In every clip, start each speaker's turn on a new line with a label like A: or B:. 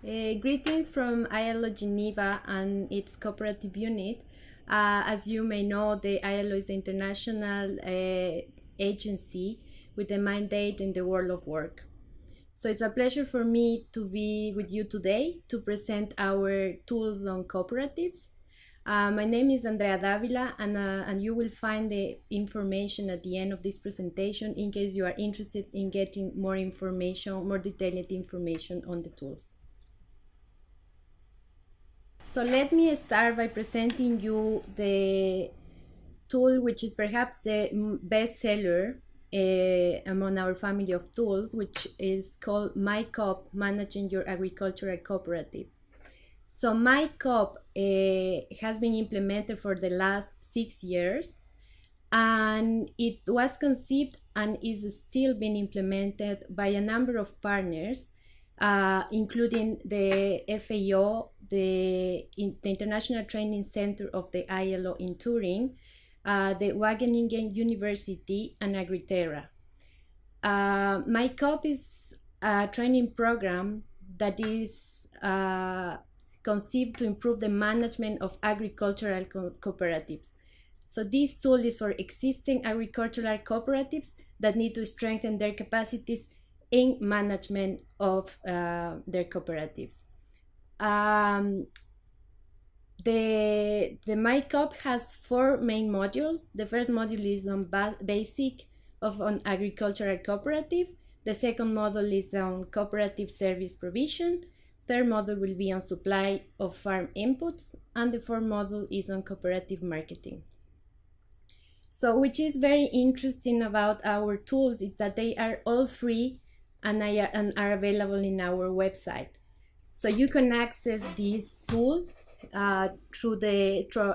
A: Greetings from ILO Geneva and its cooperative unit. As you may know, the ILO is the international agency with a mandate in the world of work. So it's a pleasure for me to be with you today to present our tools on cooperatives. My name is Andrea Davila, and you will find the information at the end of this presentation in case you are interested in getting more information, more detailed information on the tools. So let me start by presenting you the tool which is perhaps the best seller among our family of tools, which is called MyCoop, Managing Your Agricultural Cooperative. So MyCoop has been implemented for the last 6 years, and it was conceived and is still being implemented by a number of partners, including the FAO, the International Training Center of the ILO in Turin, the Wageningen University, and Agriterra. MyCoop is a training program that is conceived to improve the management of agricultural cooperatives. So this tool is for existing agricultural cooperatives that need to strengthen their capacities in management of their cooperatives. The MyCoop has 4 main modules. The first module is on basic on agricultural cooperative. The second module is on cooperative service provision. Third module will be on supply of farm inputs, and the fourth module is on cooperative marketing. So, which is very interesting about our tools is that they are all free and are available in our website. So you can access this tool through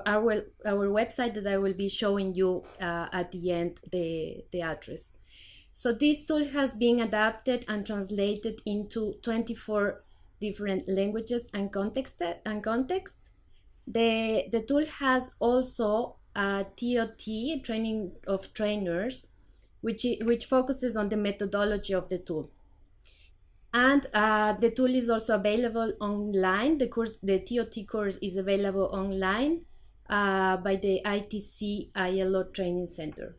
A: our website that I will be showing you at the end the address. So this tool has been adapted and translated into 24 different languages and context. The tool has also a TOT, training of trainers, which focuses on the methodology of the tool. And the tool is also available online. The TOT course is available online by the ITC ILO Training Center.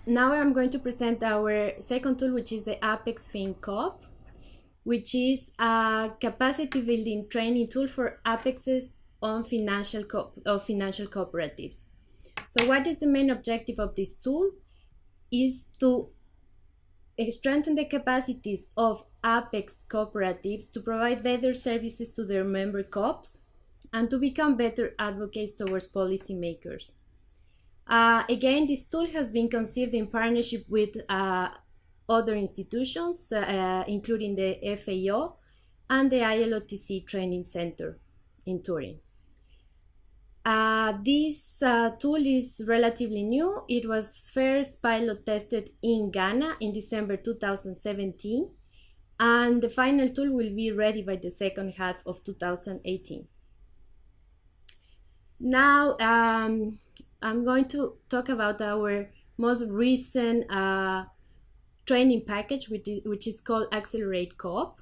A: Now I'm going to present our second tool, which is the Aplex Cup, which is a capacity building training tool for apexes on financial cooperatives. So what is the main objective of this tool? Is to strengthen the capacities of Apex cooperatives to provide better services to their member coops and to become better advocates towards policymakers. Again, this tool has been conceived in partnership with other institutions, including the FAO and the ILOTC Training Center in Turin. This tool is relatively new. It was first pilot tested in Ghana in December 2017, and the final tool will be ready by the second half of 2018. Now, I'm going to talk about our most recent training package, which is called Accelerator Coop.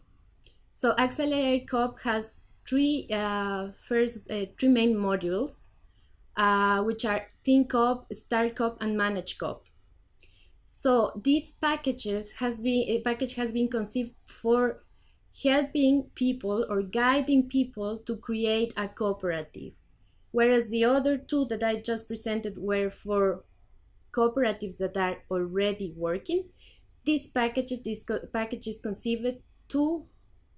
A: So Accelerator Coop has three main modules, which are Think Coop, Start Coop, and Manage Coop. So this package has been conceived for helping people or guiding people to create a cooperative, whereas the other two that I just presented were for cooperatives that are already working. This package is conceived for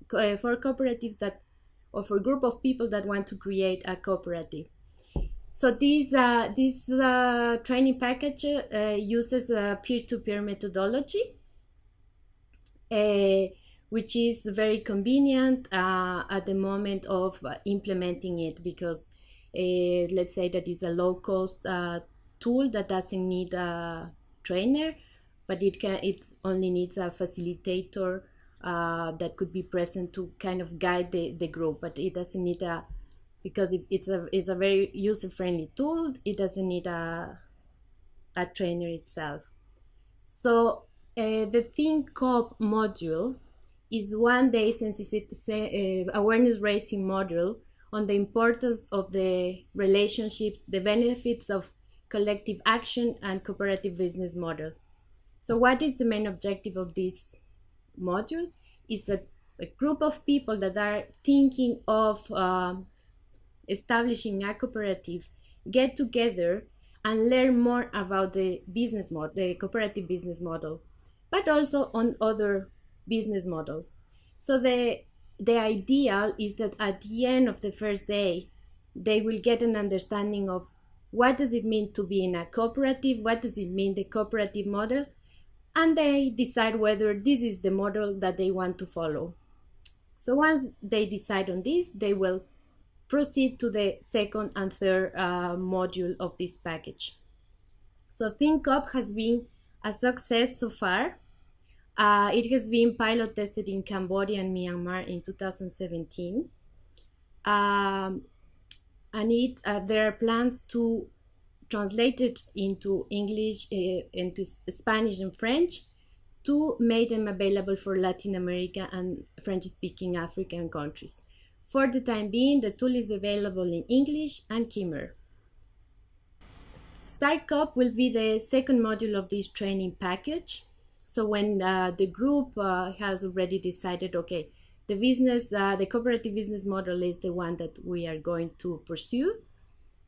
A: cooperatives or for a group of people that want to create a cooperative. So this training package uses a peer-to-peer methodology, which is very convenient at the moment of implementing it, because let's say that it's a low-cost tool that doesn't need a trainer, but it only needs a facilitator that could be present to kind of guide the group, but it doesn't need because it's a very user-friendly tool, it doesn't need a trainer itself. So the Think Coop module is one-day awareness raising module on the importance of the relationships, the benefits of collective action and cooperative business model. So what is the main objective of this module? Is that a group of people that are thinking of establishing a cooperative get together and learn more about the business model, the cooperative business model, but also on other business models. So the ideal is that at the end of the first day, they will get an understanding of what does it mean to be in a cooperative, what does it mean the cooperative model, and they decide whether this is the model that they want to follow. So once they decide on this, they will proceed to the second and third module of this package. So Think Up has been a success so far. It has been pilot tested in Cambodia and Myanmar in 2017. And there are plans to translate it into English, into Spanish and French, to make them available for Latin America and French-speaking African countries. For the time being, the tool is available in English and Khmer. Start Cup will be the second module of this training package. So when the group has already decided, okay, the cooperative business model is the one that we are going to pursue,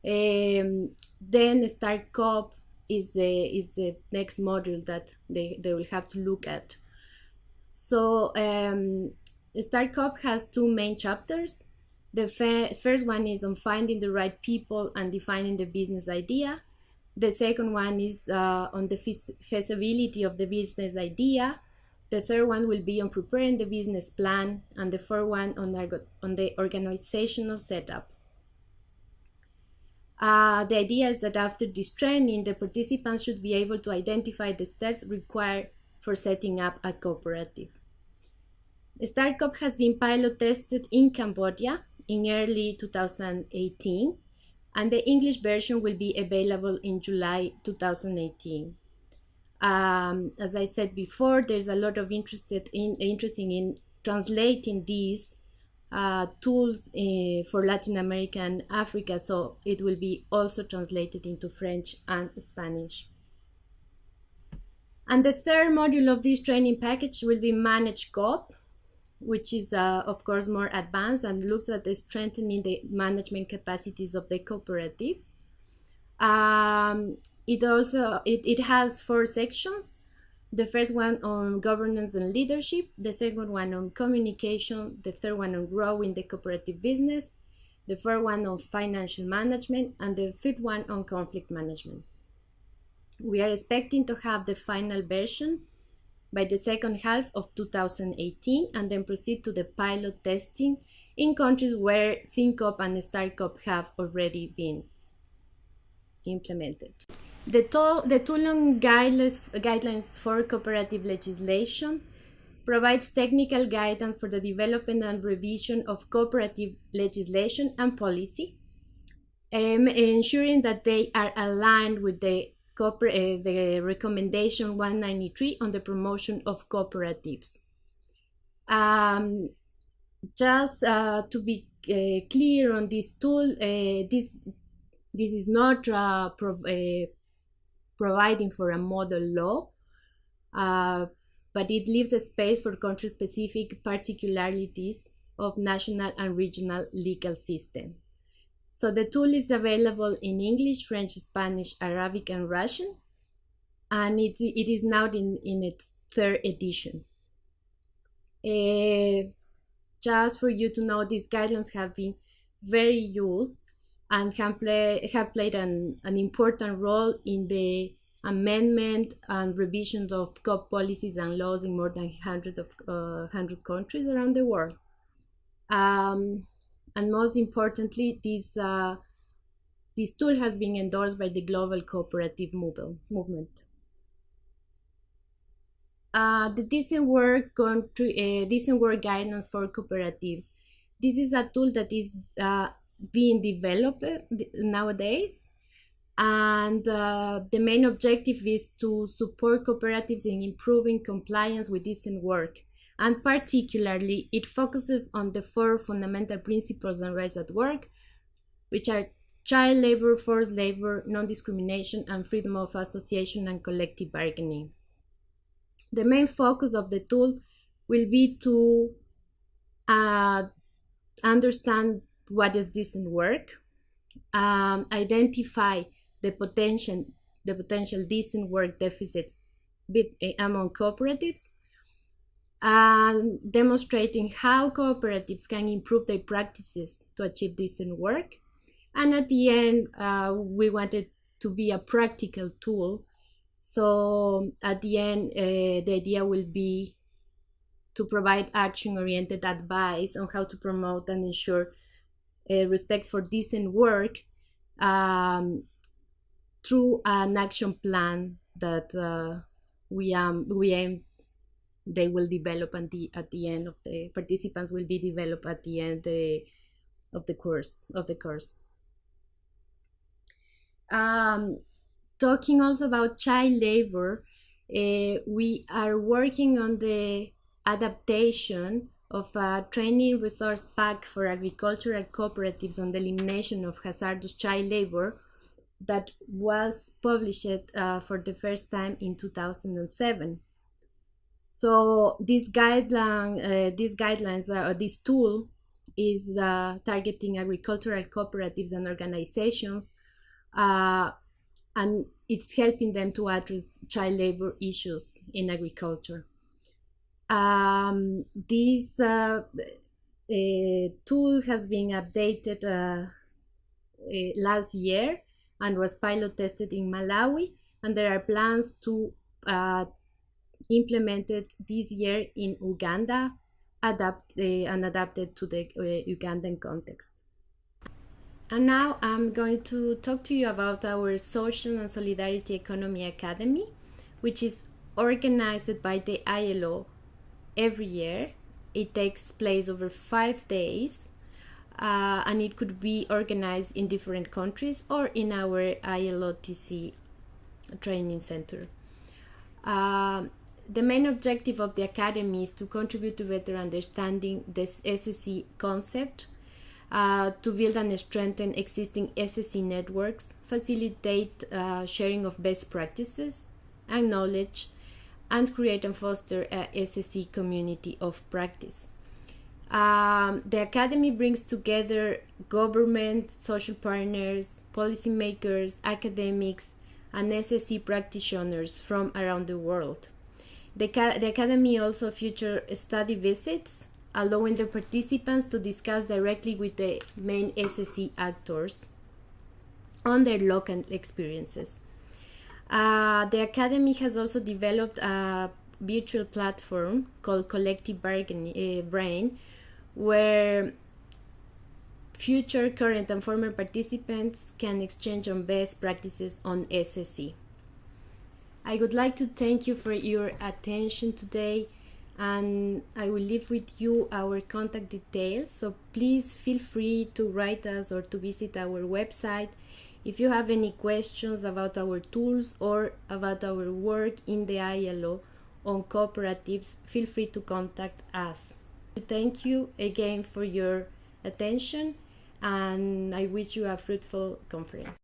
A: then Start Cup is the next module that they will have to look at. So Start Cup has two main chapters. The first one is on finding the right people and defining the business idea. The second one is on the feasibility of the business idea. The third one will be on preparing the business plan, and the fourth one on the organizational setup. The idea is that after this training, the participants should be able to identify the steps required for setting up a cooperative. Start Cup has been pilot tested in Cambodia in early 2018, and the English version will be available in July 2018. As I said before, there's a lot of interest in translating these tools for Latin America and Africa, so it will be also translated into French and Spanish. And the third module of this training package will be Manage Coop, which is of course more advanced and looks at the strengthening the management capacities of the cooperatives. It has 4 sections. The first one on governance and leadership, the second one on communication, the third one on growing the cooperative business, the fourth one on financial management, and the fifth one on conflict management. We are expecting to have the final version by the second half of 2018, and then proceed to the pilot testing in countries where Think Up and Start Up have already been implemented. The tool on guidelines for cooperative legislation provides technical guidance for the development and revision of cooperative legislation and policy, ensuring that they are aligned with the recommendation 193 on the promotion of cooperatives. Just to be clear on this tool, this is not providing for a model law, but it leaves a space for country-specific particularities of national and regional legal system. So the tool is available in English, French, Spanish, Arabic, and Russian, and it is now in its 3rd edition. Just for you to know, these guidelines have been very used and have played an important role in the amendment and revisions of COP policies and laws in more than 100 countries around the world. And most importantly, this tool has been endorsed by the global cooperative movement. The decent work guidance for cooperatives. This is a tool that is being developed nowadays, and the main objective is to support cooperatives in improving compliance with decent work and particularly it focuses on the 4 fundamental principles on rights at work, which are child labor, forced labor, non-discrimination, and freedom of association and collective bargaining. The main focus of the tool will be to understand what is decent work, identify the potential decent work deficits among cooperatives, demonstrating how cooperatives can improve their practices to achieve decent work. And at the end, we wanted to be a practical tool. So at the end, the idea will be to provide action-oriented advice on how to promote and ensure respect for decent work through an action plan that we aim they will develop at the end of the participants will be developed at the end of the course. Talking also about child labor, we are working on the adaptation of a training resource pack for agricultural cooperatives on the elimination of hazardous child labor that was published for the first time in 2007. So this tool is targeting agricultural cooperatives and organizations, and it's helping them to address child labor issues in agriculture. This tool has been updated last year and was pilot tested in Malawi, and there are plans to implement it this year in Uganda, adapted to the Ugandan context. And now I'm going to talk to you about our Social and Solidarity Economy Academy, which is organized by the ILO every year. It takes place over 5 days, and it could be organized in different countries or in our ILOTC training center. The main objective of the Academy is to contribute to better understanding this SSE concept, to build and strengthen existing SSE networks, facilitate sharing of best practices and knowledge, and create and foster a SSE community of practice. The Academy brings together government, social partners, policymakers, academics, and SSE practitioners from around the world. The Academy also features study visits, allowing the participants to discuss directly with the main SSE actors on their local experiences. The Academy has also developed a virtual platform called Collective Brain, where future, current, and former participants can exchange on best practices on SSE. I would like to thank you for your attention today, and I will leave with you our contact details, so please feel free to write us or to visit our website. If you have any questions about our tools or about our work in the ILO on cooperatives, feel free to contact us. Thank you again for your attention, and I wish you a fruitful conference.